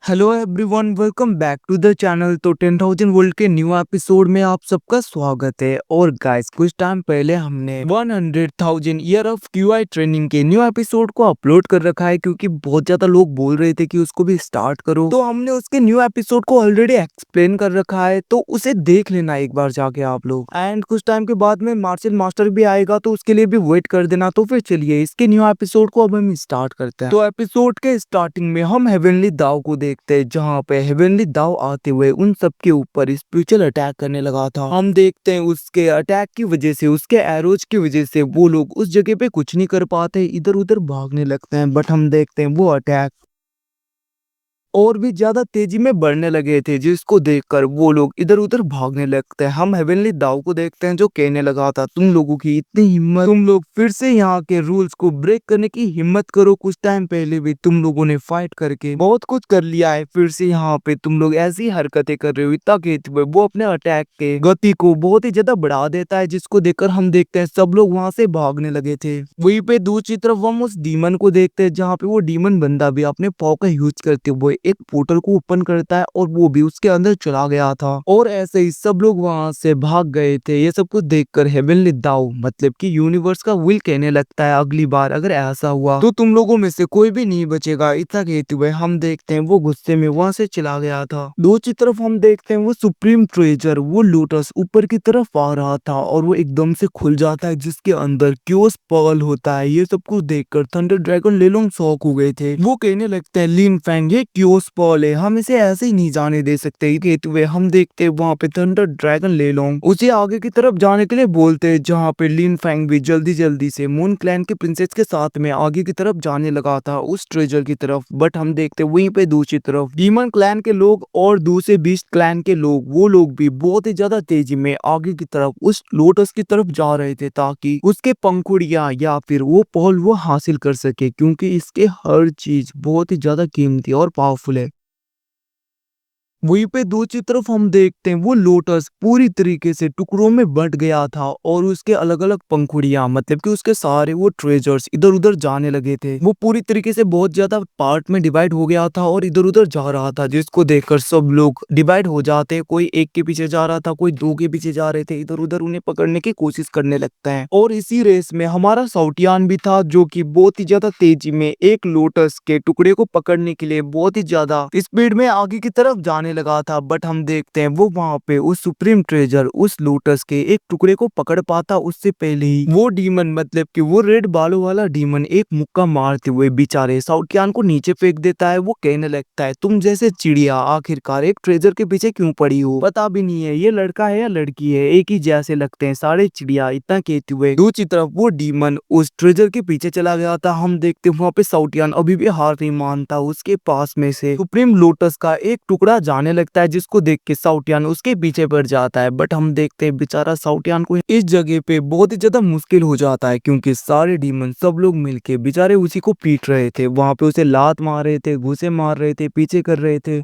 Hello everyone, welcome back to the channel. तो 10,000 volt के new episode में आप सबका स्वागत है। और गाइस, कुछ टाइम पहले हमने 100,000 ईयर ऑफ क्यूआई ट्रेनिंग के न्यू एपिसोड को अपलोड कर रखा है, क्योंकि बहुत ज्यादा लोग बोल रहे थे कि उसको भी स्टार्ट करो। तो हमने उसके न्यू एपिसोड को ऑलरेडी एक्सप्लेन कर रखा है, तो उसे देख लेना एक बार जाके आप लोग। एंड कुछ टाइम के बाद में मार्शल मास्टर भी आएगा, तो उसके लिए भी वेट कर देना। तो फिर चलिए इसके न्यू एपिसोड को अब हम स्टार्ट करते हैं। तो एपिसोड के स्टार्टिंग में हम हेवनली दाव को देखते हैं, जहाँ पे हेवनली दाव आते हुए उन सबके ऊपर स्पिरिचुअल अटैक करने लगा था। हम देखते हैं उसके अटैक की वजह से, उसके एरोज की वजह से वो लोग उस जगह पे कुछ नहीं कर पाते, इधर उधर भागने लगते हैं। बट हम देखते हैं वो अटैक और भी ज्यादा तेजी में बढ़ने लगे थे, जिसको देखकर वो लोग इधर उधर भागने लगते हैं। हम हेवनली दाव को देखते हैं, जो कहने लगा था, तुम लोगों की इतनी हिम्मत, तुम लोग फिर से यहाँ के रूल्स को ब्रेक करने की हिम्मत करो। कुछ टाइम पहले भी तुम लोगों ने फाइट करके बहुत कुछ कर लिया है, फिर से यहाँ पे तुम लोग ऐसी हरकतें कर रहे हो। इतना कहते हुए वो अपने अटैक के गति को बहुत ही ज्यादा बढ़ा देता है, जिसको देखकर हम देखते हैं सब लोग वहां से भागने लगे थे। वहीं पे दूसरी तरफ हम उस डीमन को देखते हैं, जहाँ पे वो डीमन बंदा भी अपने पाव का यूज करते हुए एक पोर्टल को ओपन करता है, और वो भी उसके अंदर चला गया था। और ऐसे ही सब लोग वहां से भाग गए थे। ये सब कुछ देखकर हेवनली दाव, मतलब कि यूनिवर्स का विल, कहने लगता है, अगली बार अगर ऐसा हुआ तो तुम लोगों में से कोई भी नहीं बचेगा। इतना कहते हुए हम देखते हैं वो गुस्से में वहां से चला गया था। दूसरी तरफ हम देखते हैं वो सुप्रीम ट्रेजर, वो लोटस ऊपर की तरफ आ रहा था, और वो एकदम से खुल जाता है, जिसके अंदर क्योस पर्ल होता है। ये सब कुछ देखकर थंडर ड्रैगन लेलोंग शॉक हो गए थे। वो कहने लगते हैं, लिन फैंग, ये क्योस पर्ल है, हम इसे ऐसे ही नहीं जाने दे सकते। कहते हुए हम देखते हैं वहां पे थंडर ड्रैगन लेलोंग उसे आगे की तरफ जाने के लिए बोलते हैं, जहाँ पे लिन फैंग भी जल्दी जल्दी से मून क्लैन के प्रिंसेस के साथ में आगे की तरफ जाने लगा था, उस ट्रेजर की तरफ। बट हम देखते हैं वहीं पे दूसरी तरफ डीमन क्लैन के लोग और दूसरे बीस्ट क्लैन के लोग, वो लोग भी बहुत ही ज्यादा तेजी में आगे की तरफ उस लोटस की तरफ जा रहे थे, ताकि उसके पंखुड़ियां या फिर वो पर्ल वो हासिल कर सके, क्योंकि इसके हर चीज बहुत ही ज्यादा कीमती और पावरफुल है। वहीं पे दूसरी तरफ हम देखते हैं वो लोटस पूरी तरीके से टुकड़ों में बंट गया था, और उसके अलग अलग पंखुड़ियां, मतलब कि उसके सारे वो ट्रेजर्स इधर उधर जाने लगे थे। वो पूरी तरीके से बहुत ज्यादा पार्ट में डिवाइड हो गया था और इधर उधर जा रहा था, जिसको देखकर सब लोग डिवाइड हो जाते। कोई एक के पीछे जा रहा था, कोई दो के पीछे जा रहे थे, इधर उधर उन्हें पकड़ने की कोशिश करने लगता है। और इसी रेस में हमारा साउटियान भी था, जो कि बहुत ही ज्यादा तेजी में एक लोटस के टुकड़े को पकड़ने के लिए बहुत ही ज्यादा स्पीड में आगे की तरफ जाने लगा था। बट हम देखते हैं वो वहां पे उस सुप्रीम ट्रेजर, उस लोटस के एक टुकड़े को पकड़ पाता उससे पहले ही वो डीमन, मतलब कि वो रेड बालों वाला डीमन, एक मुक्का मारते हुए बेचारे साउटियान को नीचे फेंक देता है। वो कहने लगता है, तुम जैसे चिड़िया आखिरकार एक ट्रेजर के पीछे क्यों पड़ी हो? पता भी नहीं है ये लड़का है या लड़की है, एक ही जैसे लगते हैं सारे चिड़िया। इतना कहते हुए दूसरी तरफ वो डीमन उस ट्रेजर के पीछे चला गया था। हम देखते हैं वहां पे साउटियान अभी भी हार नहीं मानता, उसके पास में से सुप्रीम लोटस का एक टुकड़ा जाने लगता है, जिसको देख के साउटियान उसके पीछे पड़ जाता है। बट हम देखते हैं बेचारा साउटियान को इस जगह पे बहुत ही ज्यादा मुश्किल हो जाता है, क्योंकि सारे डीमन सब लोग मिलके बेचारे उसी को पीट रहे थे। वहां पे उसे लात मार रहे थे, घूंसे मार रहे थे, पीछे कर रहे थे।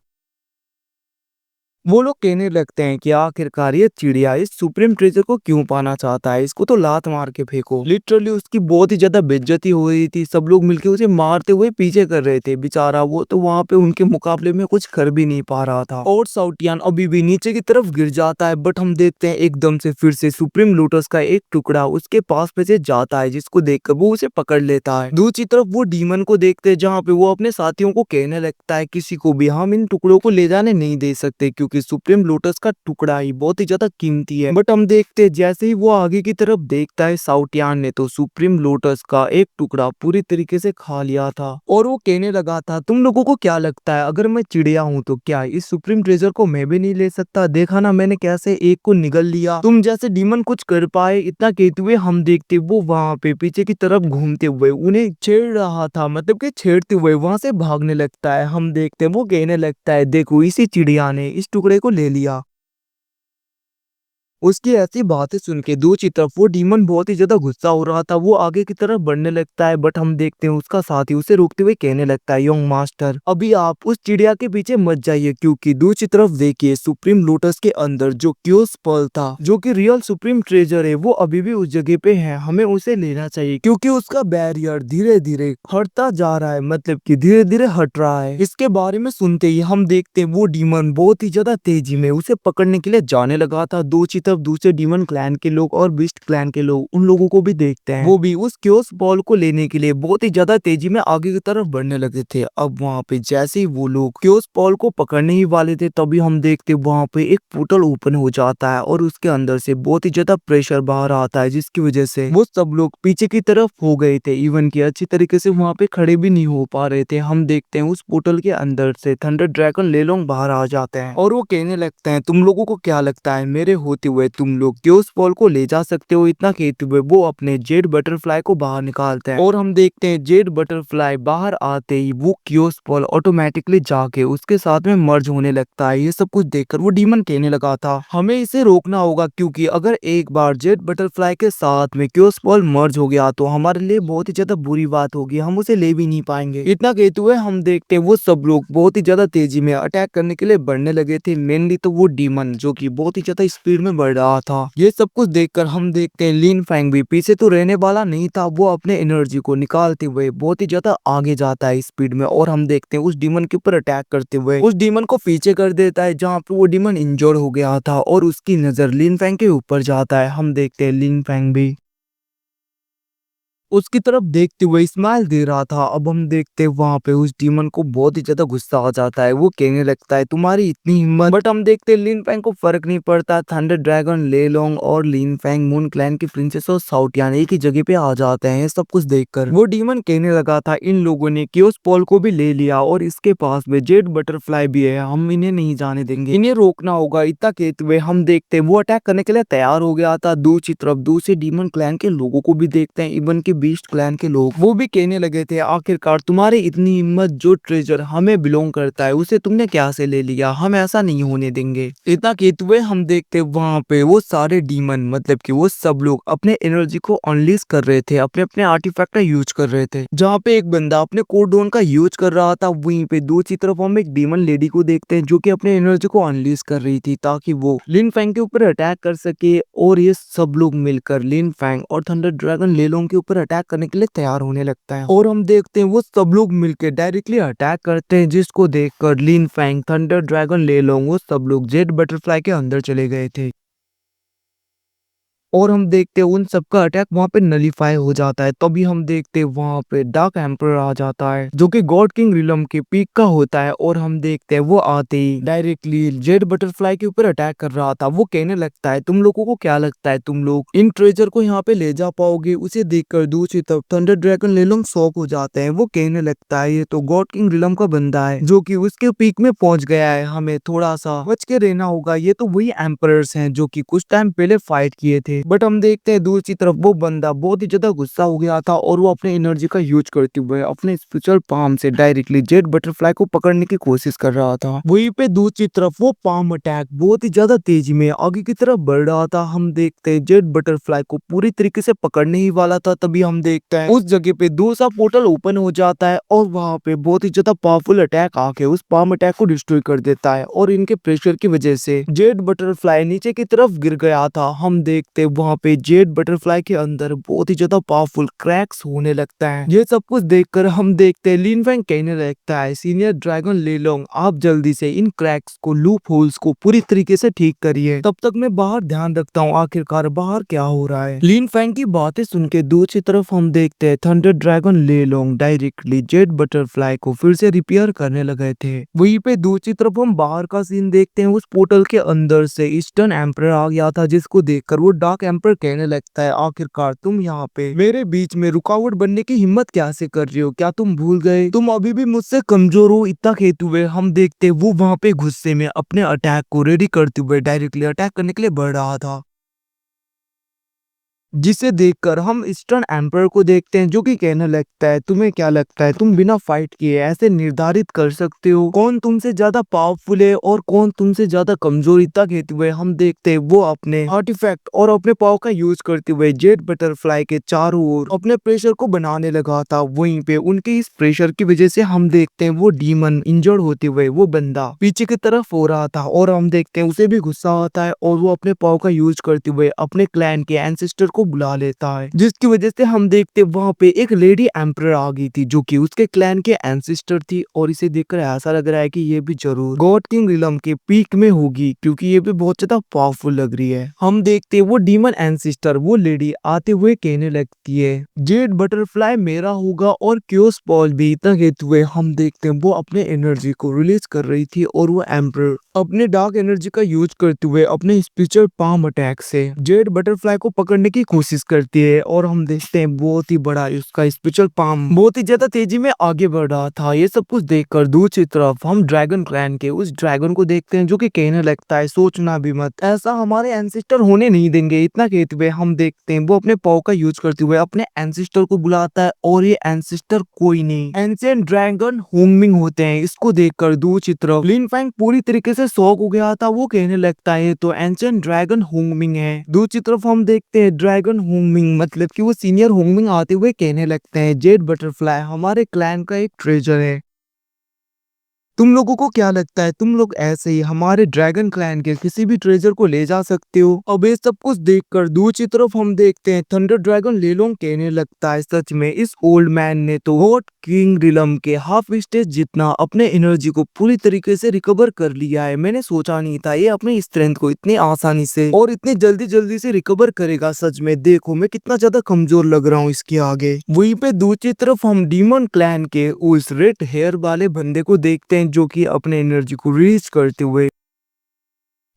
वो लोग कहने लगते हैं कि आखिरकार ये चिड़िया इस सुप्रीम ट्रेजर को क्यों पाना चाहता है, इसको तो लात मार के फेंको। लिटरली उसकी बहुत ही ज्यादा बेइज्जती हो रही थी, सब लोग मिलके उसे मारते हुए पीछे कर रहे थे। बेचारा वो तो वहां पे उनके मुकाबले में कुछ कर भी नहीं पा रहा था, और साउटियान अभी भी नीचे की तरफ गिर जाता है। बट हम देखते हैं एकदम से फिर से सुप्रीम लोटस का एक टुकड़ा उसके पास में से जाता है, जिसको देखकर वो उसे पकड़ लेता है। दूसरी तरफ वो डीमन को देखते हैं, जहाँ पे वो अपने साथियों को कहने लगता है, किसी को भी हम इन टुकड़ों को ले जाने नहीं दे सकते, क्योंकि सुप्रीम लोटस का टुकड़ा ही बहुत ही ज्यादा कीमती है। बट हम देखते हैं जैसे ही वो आगे की तरफ देखता है साउटियान ने तो सुप्रीम लोटस का एक टुकड़ा पूरी तरीके से खा लिया था, और वो कहने लगा था, तुम लोगों को क्या लगता है, अगर मैं चिड़िया हूँ तो क्या इस सुप्रीम ट्रेजर को मैं भी नहीं ले सकता? देखा ना मैंने कैसे एक को निगल लिया, तुम जैसे डीमन कुछ कर पाए? इतना कहते हुए हम देखते वो वहां पे पीछे की तरफ घूमते हुए उन्हें छेड़ रहा था, मतलब कि छेड़ते हुए वहां से भागने लगता है। हम देखते वो कहने लगता है, देखो इसी चिड़िया ने इस टुकड़े को ले लिया। उसकी ऐसी बातें सुन के दूसरी तरफ वो डीमन बहुत ही ज्यादा गुस्सा हो रहा था। वो आगे की तरफ बढ़ने लगता है, बट हम देखते हैं उसका साथी उसे रोकते हुए कहने लगता है, यंग मास्टर अभी आप उस चिड़िया के पीछे मत जाइए, क्योंकि दूसरी तरफ देखिए सुप्रीम लोटस के अंदर जो क्योस पर्ल था, जो कि रियल सुप्रीम ट्रेजर है, वो अभी भी उस जगह पे है। हमें उसे लेना चाहिए क्योंकि उसका बैरियर धीरे धीरे हटता जा रहा है, मतलब कि धीरे धीरे हट रहा है। इसके बारे में सुनते ही हम देखते हैं वो डीमन बहुत ही ज्यादा तेजी में उसे पकड़ने के लिए जाने लगा था। दूसरी तरफ दूसरे डीमन क्लैन के लोग और बीस्ट क्लैन के लोग उन लोगों को भी देखते हैं, वो भी उस क्योस बॉल को लेने के लिए बहुत ही ज्यादा तेजी में आगे की तरफ बढ़ने लगे थे। अब वहाँ पे जैसे ही वो लोग क्योस बॉल को पकड़ने ही वाले थे, तभी हम देखते वहाँ पे एक पोर्टल ओपन हो जाता है और उसके अंदर से बहुत ही ज्यादा प्रेशर बाहर आता है, जिसकी वजह से वो सब लोग पीछे की तरफ हो गए थे। इवन की अच्छी तरीके से वहाँ पे खड़े भी नहीं हो पा रहे थे। हम देखते हैं उस पोर्टल के अंदर से थंडर ड्रैगन लेलोंग बाहर आ जाते हैं और वो कहने लगते हैं, तुम लोगों को क्या लगता है मेरे होते हुए तुम लोग क्योस बॉल को ले जा सकते हो? इतना कहते हुए वो अपने जेड बटरफ्लाई को बाहर निकालते हैं और हम देखते हैं जेड बटरफ्लाई बाहर आते ही वो क्योस बॉल ऑटोमेटिकली जाके उसके साथ में मर्ज होने लगता है। ये सब कुछ देखकर वो डीमन कहने लगा था, हमें इसे रोकना होगा, क्योंकि अगर एक बार जेड बटरफ्लाई के साथ में क्योस बॉल मर्ज हो गया तो हमारे लिए बहुत ही ज्यादा बुरी बात होगी, हम उसे ले भी नहीं पाएंगे। इतना कहते हुए हम देखते हैं वो सब लोग बहुत ही ज्यादा तेजी में अटैक करने के लिए बढ़ने लगे थे। मेनली तो वो डीमन जो कि बहुत ही ज्यादा स्पीड में बढ़ रहा था। ये सब कुछ देखकर हम देखते हैं लिन फैंग भी पीछे तो रहने वाला नहीं था, वो अपने एनर्जी को निकालते हुए बहुत ही ज्यादा आगे जाता है स्पीड में और हम देखते हैं उस डीमन के ऊपर अटैक करते हुए उस डीमन को पीछे कर देता है, जहाँ पे वो डीमन इंजोर हो गया था और उसकी नजर लिन फैंग के ऊपर जाता है। हम देखते हैं लिन फैंग भी उसकी तरफ देखते हुए स्माइल दे रहा था। अब हम देखते हैं वहां पे उस डीमन को बहुत ही ज्यादा गुस्सा आ जाता है, वो कहने लगता है तुम्हारी इतनी हिम्मत। बट हम देखते हैं लिन फैंग को फर्क नहीं पड़ता। थंडर ड्रैगन लेलोंग और लिन फैंग मून क्लैन की प्रिंसेस और साउटियान एक ही जगह पे आ जाते हैं। सब कुछ देखकर वो डीमन कहने लगा था, इन लोगों ने क्योस पॉल को भी ले लिया और इसके पास में जेड बटरफ्लाई भी है, हम इन्हें नहीं जाने देंगे, इन्हें रोकना होगा। इतना कहते हुए हम देखते हैं वो अटैक करने के लिए तैयार हो गया था। दूसरी तरफ दूसरे डीमन क्लैन के लोगों को भी देखते हैं, इवन की बीस्ट क्लैन के लोग वो भी कहने लगे थे, आखिरकार तुम्हारी इतनी हिम्मत, जो ट्रेजर हमें बिलोंग करता है उसे तुमने क्या से ले लिया, हम ऐसा नहीं होने देंगे। इतना कहते हुए हम देखते वहां पे वो सारे डीमन, मतलब कि वो सब लोग अपने एनर्जी को अनलीज कर रहे थे, अपने अपने आर्टिफैक्ट का यूज कर रहे थे। जहाँ पे एक बंदा अपने कोडोन का यूज कर रहा था, वहीं पे दूसरी तरफ हम एक डीमन लेडी को देखते हैं जो कि अपने एनर्जी को अनलीज कर रही थी ताकि वो लिन फैंग के ऊपर अटैक कर सके। और ये सब लोग मिलकर लिन फैंग और थंडर ड्रैगन लेलोंग के ऊपर अटैक करने के लिए तैयार होने लगता है और हम देखते हैं वो सब लोग मिलकर डायरेक्टली अटैक करते हैं, जिसको देखकर लिन फैंग, थंडर ड्रैगन लेलोंग वो सब लोग जेड बटरफ्लाई के अंदर चले गए थे और हम देखते हैं उन सबका अटैक वहां पे नलीफाई हो जाता है। तभी हम देखते हैं वहां पे डार्क एम्परर आ जाता है जो कि गॉड किंग रिलम के पीक का होता है और हम देखते हैं वो आते ही डायरेक्टली जेड बटरफ्लाई के ऊपर अटैक कर रहा था। वो कहने लगता है, तुम लोगों को क्या लगता है तुम लोग इन ट्रेजर को यहाँ पे ले जा पाओगे? उसे देखकर दूसरी तरफ थंडर ड्रैगन लेलोंग शॉक हो जाते हैं। वो कहने लगता है, ये तो गॉड किंग रिलम का बंदा है जो कि उसके पीक में पहुंच गया है, हमें थोड़ा सा बच के रहना होगा। ये तो वही एम्परर्स हैं जो कि कुछ टाइम पहले फाइट किए थे। बट हम देखते हैं दूसरी तरफ वो बंदा बहुत ही ज्यादा गुस्सा हो गया था और वो अपने एनर्जी का यूज करते हुए अपने स्पिरिचुअल पाम से डायरेक्टली जेड बटरफ्लाई को पकड़ने की कोशिश कर रहा था। वहीं पे दूसरी तरफ वो पाम अटैक बहुत ही ज्यादा तेजी में आगे की तरफ बढ़ रहा था। हम देखते हैं जेड बटरफ्लाई को पूरी तरीके से पकड़ने ही वाला था, तभी हम देखते हैं उस जगह पे दूसरा पोर्टल ओपन हो जाता है और वहां पे बहुत ही ज्यादा पावरफुल अटैक आके उस पाम अटैक को डिस्ट्रॉय कर देता है और इनके प्रेशर की वजह से जेड बटरफ्लाई नीचे की तरफ गिर गया था। हम देखते वहां पे जेड बटरफ्लाई के अंदर बहुत ही ज्यादा पावरफुल क्रैक्स होने लगता है। ये सब कुछ देखकर हम देखते हैं लिन फैंग कहने लगता है, सीनियर ड्रैगन लेलोंग आप जल्दी से इन क्रैक्स को, लूप होल्स को पूरी तरीके से ठीक करिए, तब तक मैं बाहर ध्यान रखता हूँ आखिरकार बाहर क्या हो रहा है। लिन फैंग की बातें सुन के दूसरी तरफ हम देखते हैं थंडर ड्रैगन लेलोंग डायरेक्टली जेड बटरफ्लाई को फिर से रिपेयर करने लगे थे। वहीं पे दूसरी तरफ हम बाहर का सीन देखते हैं, उस पोर्टल के अंदर से ईस्टर्न एम्परर आ गया था, जिसको देखकर वो डार्क एम्परर कहने लगता है, आखिरकार तुम यहाँ पे मेरे बीच में रुकावट बनने की हिम्मत कैसे कर रही हो? क्या तुम भूल गए तुम अभी भी मुझसे कमजोर हो? इतना कहते हुए हम देखते वो वहां पे गुस्से में अपने अटैक को रेडी करते हुए डायरेक्टली अटैक करने के लिए बढ़ रहा था। जिसे देखकर हम ईस्टर्न एम्परर को देखते हैं जो कि कहने लगता है तुम्हें क्या लगता है तुम बिना फाइट किए ऐसे निर्धारित कर सकते हो कौन तुमसे ज्यादा पावरफुल है और कौन तुमसे ज्यादा कमजोर। इतना कहते हुए हम देखते हैं वो अपने आर्टिफैक्ट और अपने पावर का यूज करते हुए जेट बटरफ्लाई के चारों ओर अपने प्रेशर को बनाने लगा था। वहीं पे उनके इस प्रेशर की वजह से हम देखते हैं वो डीमन इंजर्ड होते हुए वो बंदा पीछे की तरफ हो रहा था और हम देखते हैं उसे भी गुस्सा आता है और वो अपने पावर का यूज करते हुए अपने क्लैन के एंसेस्टर को बुला लेता है, जिसकी वजह से हम देखते वहां पे एक लेडी एम्परर आ गई थी जो कि उसके क्लैन के एंसेस्टर थी। और इसे देखकर ऐसा लग रहा है कि ये भी जरूर गॉड किंग रिलम के पीक में होगी क्योंकि ये भी बहुत ज्यादा पावरफुल लग रही है। हम देखते हैं वो डीमन एंसेस्टर वो लेडी आते हुए कहने लगती है जेट बटरफ्लाई मेरा होगा और क्योस बॉल भी। इतना कहते हुए हम देखते हैं वो अपने एनर्जी को रिलीज कर रही थी और वो एम्परर अपने डार्क एनर्जी का यूज करते हुए अपने स्पिरिचुअल पाम अटैक से जेट बटरफ्लाई को पकड़ने की कोशिश करती है। और हम देखते हैं बहुत ही बड़ा उसका स्पिरिचुअल पाम बहुत ही ज्यादा तेजी में आगे बढ़ रहा था। ये सब कुछ देखकर दूसरी तरफ हम ड्रैगन क्लैन के उस ड्रैगन को देखते हैं जो कि कहने लगता है सोचना भी मत, ऐसा हमारे एंसेस्टर होने नहीं देंगे। इतना कहते हुए हम देखते हैं वो अपने पाव का यूज करते हुए अपने एंसेस्टर को बुलाता है और ये एंसेस्टर कोई नहीं एंशिएंट ड्रैगन होंगमिंग होते हैं। इसको देखकर दूसरी तरफ लिन फैंग पूरी तरीके से शॉक हो गया था। वो कहने लगता है तो एंशिएंट ड्रैगन होंगमिंग है। दूसरी तरफ हम देखते हैं ड्रैगन होंगमिंग मतलब कि वो सीनियर होंगमिंग आते हुए कहने लगते हैं जेट बटरफ्लाई हमारे क्लैन का एक ट्रेजर है, तुम लोगों को क्या लगता है तुम लोग ऐसे ही हमारे ड्रैगन क्लैन के किसी भी ट्रेजर को ले जा सकते हो। अब ये सब कुछ देखकर दूसरी तरफ हम देखते हैं थंडर ड्रैगन लेलोंग कहने लगता है सच में इस ओल्ड मैन ने तो गॉड किंग रिलम के हाफ स्टेज जितना अपने एनर्जी को पूरी तरीके से रिकवर कर लिया है। मैंने सोचा नहीं था ये अपनी स्ट्रेंथ को इतनी आसानी से और इतनी जल्दी जल्दी से रिकवर करेगा। सच में देखो मैं कितना ज्यादा कमजोर लग रहा हूँ इसके आगे। वहीं पे दूसरी तरफ हम डीमन क्लैन के उस रेड हेयर वाले बंदे को देखते हैं जो कि अपने एनर्जी को रिलीज करते हुए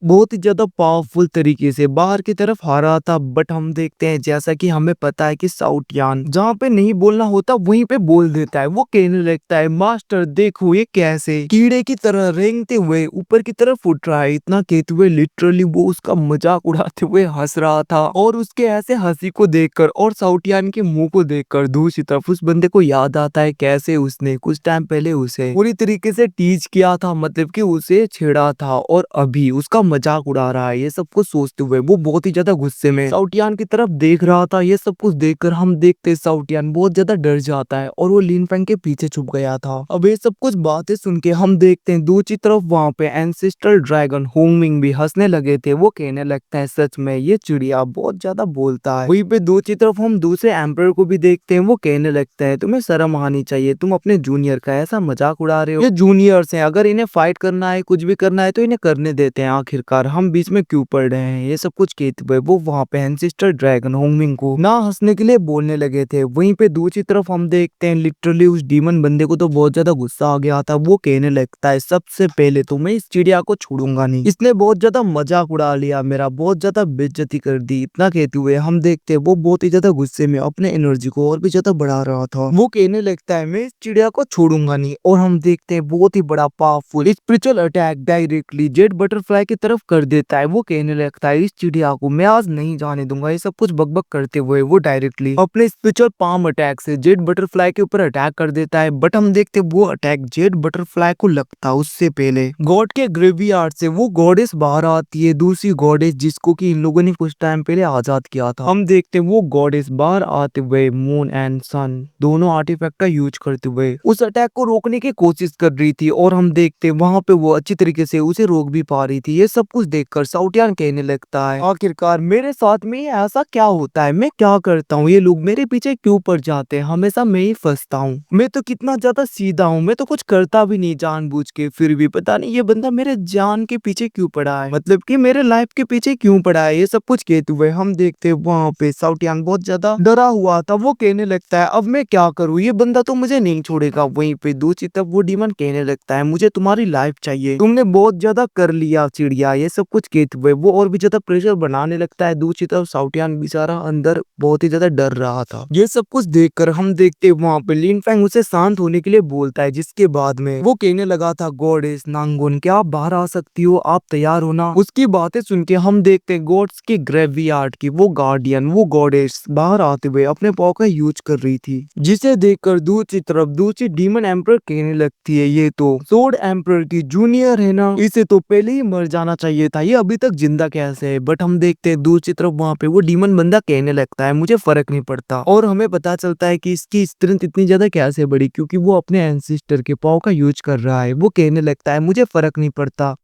बहुत ही ज्यादा पावरफुल तरीके से बाहर की तरफ आ रहा था। बट हम देखते हैं जैसा कि हमें पता है कि साउटियान जहाँ पे नहीं बोलना होता वहीं पे बोल देता है। वो कहने लगता है मास्टर देखो ये कैसे कीड़े की तरह रेंगते हुए ऊपर की तरफ उठ रहा है। इतना कहते हुए लिटरली वो उसका मजाक उड़ाते हुए हंस रहा था और उसके ऐसे हंसी को देखकर और साउटियान के मुंह को देखकर दूसरी तरफ उस बंदे को याद आता है कैसे उसने कुछ टाइम पहले उसे पूरी तरीके से टीच किया था, मतलब कि उसे छेड़ा था और अभी उसका मजाक उड़ा रहा है। ये सब कुछ सोचते हुए वो बहुत ही ज्यादा गुस्से में साउटियान की तरफ देख रहा था। ये सब कुछ देखकर हम देखते साउटियान बहुत ज्यादा डर जाता है और वो लिन फैंग के पीछे छुप गया था। अब ये सब कुछ बातें सुन के हम देखते हैं दूसरी तरफ वहाँ पे एंसेस्ट्रल ड्रैगन होंगमिंग भी हंसने लगे थे। वो कहने लगता है सच में ये चिड़िया बहुत ज्यादा बोलता है। वहीं पे दूसरी तरफ हम दूसरे एम्परर को भी देखते हैं। वो कहने लगता है तुम्हें शर्म आनी चाहिए, तुम अपने जूनियर का ऐसा मजाक उड़ा रहे हो। ये जूनियर्स हैं, अगर इन्हें फाइट करना है कुछ भी करना है तो इन्हें करने देते हैं, आखिरकार हम बीच में क्यों पड़ रहे हैं। ये सब कुछ कहते हुए वो वहाँ पे एंसेस्टर ड्रैगन होंगमिंग को ना हंसने के लिए बोलने लगे थे। वहीं पे दूसरी तरफ हम देखते हैं लिटरली उस डीमन बंदे को तो बहुत ज्यादा गुस्सा आ गया था। वो कहने लगता है सबसे पहले तो मैं इस चिड़िया को छोड़ूंगा नहीं, इसने बहुत ज्यादा मजाक उड़ा लिया मेरा, बहुत ज्यादा बेइज्जती कर दी। इतना कहते हुए हम देखते हैं वो बहुत ही ज्यादा गुस्से में अपने एनर्जी को और भी ज्यादा बढ़ा रहा था। वो कहने लगता है मैं इस चिड़िया को छोड़ूंगा नहीं और हम देखते हैं बहुत ही बड़ा powerful spiritual attack directly jet butterfly की तरफ कर देता है। वो कहने लगता है इस चिड़िया को मैं आज नहीं जाने दूंगा। ये सब कुछ बकबक करते हुए वो डायरेक्टली अपने स्पिरिचुअल पाम अटैक से जेट बटरफ्लाई के ऊपर अटैक कर देता है। बट हम देखते वो अटैक जेट बटरफ्लाई को लगता उससे पहले गॉड के ग्रेवयार्ड से वो गॉडेस बाहर आती है, दूसरी गॉडेस जिसको कि इन लोगों ने कुछ टाइम पहले आजाद किया था। हम देखते वो गॉडेस बाहर आते हुए मून एंड सन दोनों आर्टिफैक्ट का यूज करते हुए उस अटैक को रोकने की कोशिश कर रही थी और हम देखते वहां पे वो अच्छी तरीके से उसे रोक भी पा रही थी। ये सब कुछ देखकर साउटियान कहने लगता है आखिरकार मेरे साथ में ऐसा क्या होता है, मैं क्या करता हूँ, ये लोग मेरे पीछे क्यों पड़ जाते हैं, हमेशा मैं ही फंसता हूँ। मैं तो कितना ज्यादा सीधा हूँ, मैं तो कुछ करता भी नहीं जानबूझ के, फिर भी पता नहीं ये बंदा मेरे जान के पीछे क्यों पड़ा है, मतलब कि मेरे लाइफ के पीछे क्यों पड़ा है। ये सब कुछ कहते हुए हम देखते वहाँ पे साउटियान बहुत ज्यादा डरा हुआ था। वो कहने लगता है अब मैं क्या करूँ, ये बंदा तो मुझे नहीं छोड़ेगा। वहीं पे दूसरी तरफ वो डीमन कहने लगता है मुझे तुम्हारी लाइफ चाहिए, तुमने बहुत ज्यादा कर लिया चिड़िया, किया, ये सब कुछ कहते हुए वो और भी ज्यादा प्रेशर बनाने लगता है। दूसरी तरफ साउटियान बेचारा अंदर बहुत ही ज्यादा डर रहा था। ये सब कुछ देखकर हम देखते वहाँ पे लिन फैंग उसे शांत होने के लिए बोलता है, जिसके बाद में वो कहने लगा था, गॉडेस नांगुन क्या आप बाहर आ सकती हो, आप तैयार हो ना। उसकी बातें सुन के हम देखते गॉड्स के ग्रेवयार्ड की वो गार्डियन, वो गॉडेस बाहर आते हुए अपने पाव का यूज कर रही थी, जिसे देखकर दूसरी तरफ दूसरी डीमन एम्पर कहने लगती है, ये तो सोर्ड एम्पर की जूनियर है ना, इसे तो पहले ही मर जाना चाहिए था, ये अभी तक जिंदा कैसे है। बट हम देखते हैं दूसरी तरफ वहाँ पे वो डीमन बंदा कहने लगता है, मुझे फर्क नहीं पड़ता। और हमें पता चलता है कि इसकी स्ट्रेंथ इतनी ज्यादा कैसे बढ़ी, क्योंकि वो अपने एंसिस्टर के पाव का यूज कर रहा है। वो कहने लगता है, मुझे फर्क नहीं पड़ता,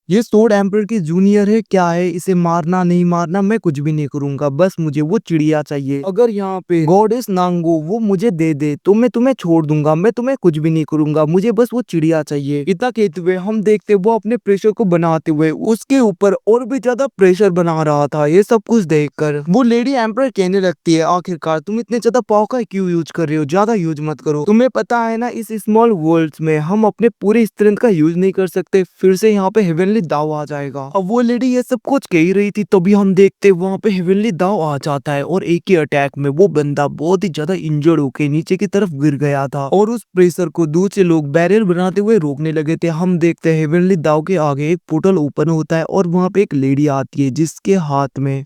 ये सोर्ड एम्पर की जूनियर है, क्या है, इसे मारना नहीं मारना मैं कुछ भी नहीं करूंगा, बस मुझे वो चिड़िया चाहिए। अगर यहाँ पे गॉडेस नांगो वो मुझे दे दे तो मैं तुम्हें छोड़ दूंगा, मैं तुम्हें कुछ भी नहीं करूंगा, मुझे बस वो चिड़िया चाहिए। इतना कहते हुए हम देखते वो अपने प्रेशर को बनाते हुए उसके ऊपर और भी ज्यादा प्रेशर बना रहा था। ये सब कुछ देखकर वो लेडी एम्पर कहने लगती है, आखिरकार तुम इतने ज्यादा पाव का क्यों यूज कर रहे हो, ज्यादा यूज मत करो, तुम्हें पता है ना इस स्मॉल वर्ल्ड में हम अपने पूरे स्ट्रेंथ का यूज नहीं कर सकते, फिर से यहाँ पे हेवनली दाव आ जाएगा। अब वो लेडी ये सब कुछ कह ही रही थी, तभी हम देखते वहाँ पे हेवनली दाव आ जाता है और एक ही अटैक में वो बंदा बहुत ही ज्यादा इंजर्ड होके नीचे की तरफ गिर गया था और उस प्रेशर को दूसरे लोग बैरियर बनाते हुए रोकने लगे थे। हम देखते हैं हेवनली दाव के आगे एक पोर्टल ओपन होता है और वहाँ पे एक लेडी आती है जिसके हाथ में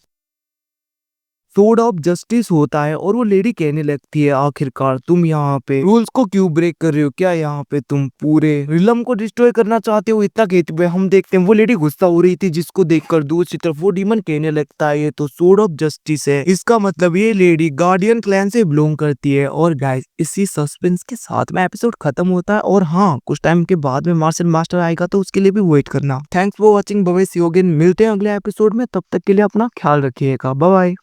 सोर्ड ऑफ जस्टिस होता है और वो लेडी कहने लगती है, आखिरकार तुम यहाँ पे रूल्स को क्यों ब्रेक कर रहे हो, क्या यहाँ पे तुम पूरे रिलम को डिस्ट्रॉय करना चाहते हो। इतना कहते हुए हम देखते हैं वो लेडी गुस्सा हो रही थी, जिसको देखकर दूसरी तरफ वो डीमन कहने लगता है, ये तो सोर्ड ऑफ जस्टिस है, इसका मतलब ये लेडी गार्डियन क्लैन से बिलोंग करती है। और गाइस इसी सस्पेंस के साथ में एपिसोड खत्म होता है और हाँ कुछ टाइम के बाद में मार्शल मास्टर आएगा तो उसके लिए भी वेट करना। Thanks for watching, bye bye, see you again, मिलते हैं अगले एपिसोड में, तब तक के लिए अपना ख्याल रखिएगा, बाय बाय।